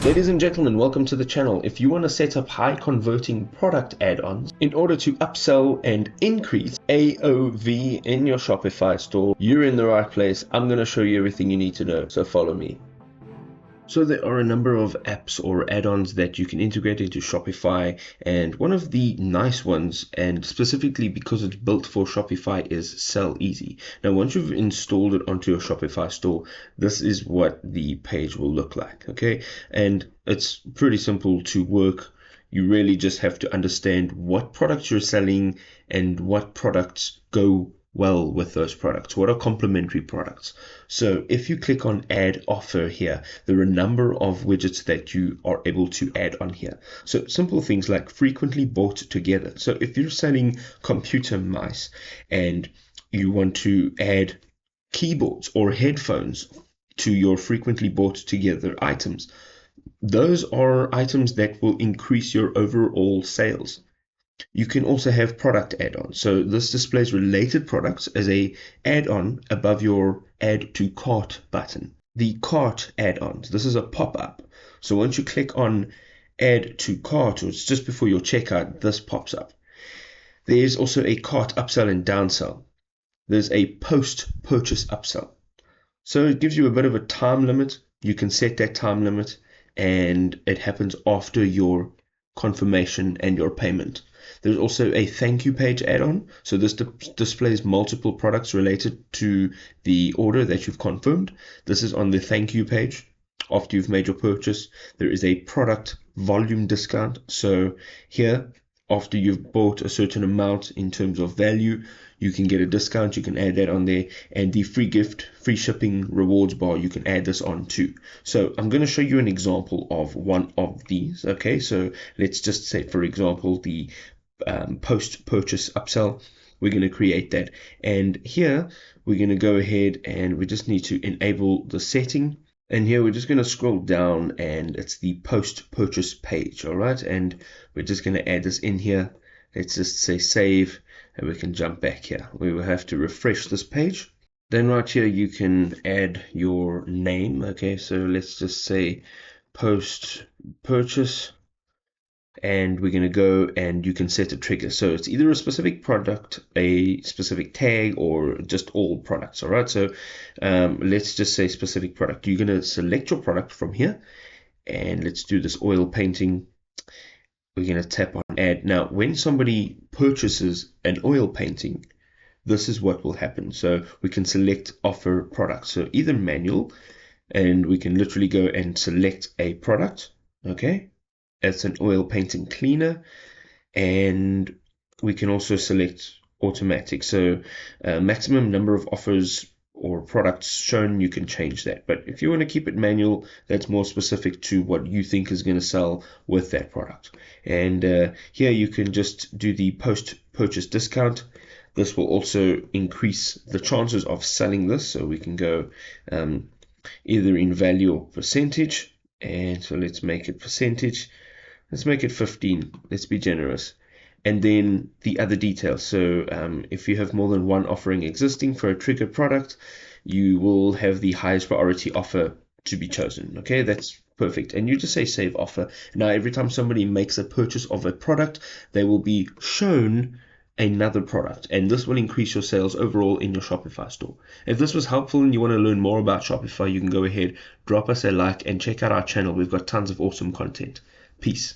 Ladies and gentlemen, welcome to the channel. If you want to set up high converting product add-ons in order to upsell and increase AOV in your Shopify store, you're in the right place. I'm going to show you everything you need to know, so follow me. So there are a number of apps or add-ons that you can integrate into Shopify, and one of the nice ones, and specifically because it's built for Shopify, is Sell Easy. Now once you've installed it onto your Shopify store, this is what the page will look like, okay? And it's pretty simple to work. You really just have to understand what products you're selling and what products go well with those products. What are complementary products? So if you click on add offer here, there are a number of widgets that you are able to add on here. So simple things like frequently bought together. So if you're selling computer mice and you want to add keyboards or headphones to your frequently bought together items, those are items that will increase your overall sales. You can also have product add-ons. So this displays related products as a add-on above your add to cart button. The cart add-ons, this is a pop-up. So once you click on add to cart, or it's just before your checkout, this pops up. There's also a cart upsell and downsell. There's a post-purchase upsell. So it gives you a bit of a time limit. You can set that time limit and it happens after your confirmation and your payment. There's also a thank you page add-on. So this displays multiple products related to the order that you've confirmed. This is on the thank you page after you've made your purchase. There is a product volume discount. So here, after you've bought a certain amount in terms of value, you can get a discount. You can add that on there. And the free gift, free shipping rewards bar, you can add this on too. So I'm going to show you an example of one of these. Okay, so let's just say, for example, the post-purchase upsell. We're going to create that. And here we're going to go ahead and we just need to enable the setting. And here we're just going to scroll down and it's the post-purchase page. All right. And we're just going to add this in here. Let's just say save and we can jump back here. We will have to refresh this page. Then right here, you can add your name. Okay. So let's just say post-purchase. And we're going to go and you can set a trigger. So it's either a specific product, a specific tag, or just all products. All right. So let's just say specific product. You're going to select your product from here. And let's do this oil painting. We're going to tap on add. Now, when somebody purchases an oil painting, this is what will happen. So we can select offer product. So either manual, and we can literally go and select a product. Okay. It's an oil painting cleaner, and we can also select automatic. So maximum number of offers or products shown, you can change that. But if you want to keep it manual, that's more specific to what you think is going to sell with that product. And here you can just do the post-purchase discount. This will also increase the chances of selling this. So we can go either in value or percentage. And so let's make it percentage. Let's make it 15. Let's be generous. And then the other details. So if you have more than one offering existing for a triggered product, you will have the highest priority offer to be chosen. Okay, that's perfect. And you just say save offer. Now, every time somebody makes a purchase of a product, they will be shown another product, and this will increase your sales overall in your Shopify store. If this was helpful and you want to learn more about Shopify, you can go ahead, drop us a like, and check out our channel. We've got tons of awesome content. Peace.